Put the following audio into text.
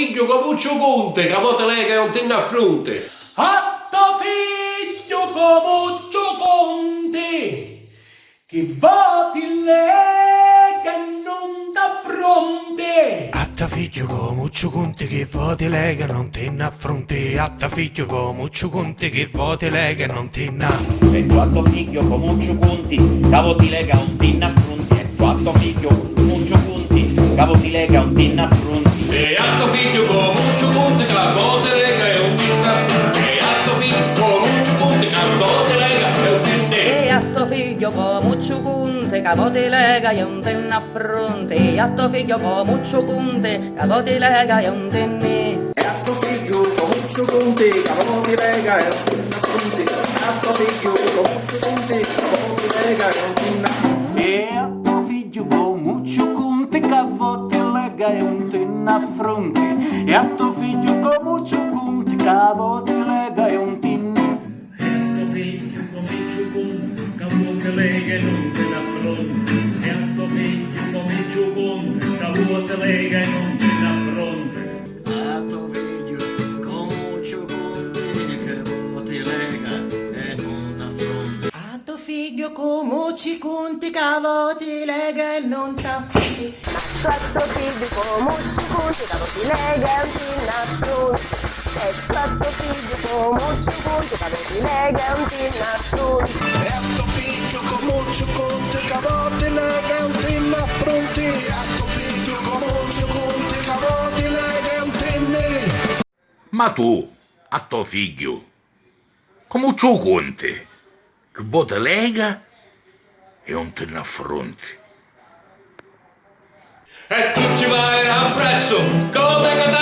figlio come Muccio Conte, che a volte lega e non tiene a fronte. A tuo figlio come Muccio Conte, che va ti lega e non t'affronte. A tuo figlio come Muccio Conte che voti lega non ti affronti. A tuo figlio come Muccio Conte che voti lega non ti E tu a tuo figlio come Muccio Conti, cavo ti lega un tin affronti. E tu a tuo figlio come Muccio Conti, cavo ti lega un tin affronti. E a tuo figlio come Muccio Conte, che a volte lega e un tinna. E a tuo figlio come Muccio Conte, che a volte lega e un tinna. E a tuo figlio come Muccio Conte, che ti lega e un ten a fronte. E a tuo figlio come Muccio Conte, che ti lega e un ten. E a tuo figlio come Muccio Conte, che ti lega e un ten a fronte. A tuo figlio come Muccio Conte, che ti lega e un ten a. E a tuo figlio come Muccio Conte, che ti lega e un ten a fronte. E a tuo figlio come Muccio Conte, che ti lega e un ten. Figlio comincio con che lega e non te l'affronti. E a tuo figlio comincio con che lega e non te l'affronti. A tuo figlio come Muccio Conte che ti lega e non t'affronti. A tuo figlio come Muccio Conte, che ti lega e non t'affronti. A tuo figlio come Muccio Conte, che ti lega e un ten a fronte. E a tuo figlio come Muccio Conte, che ti lega e un ten a fronte. E a tuo figlio come Muccio Conte che ti lega e un ten a fronte. A tuo figlio come Muccio Conte che ti lega e un ten. Ma tu, a tuo figlio, come Muccio Conte, che vota lega e non te ne affronti. E tu ci vai appresso, come che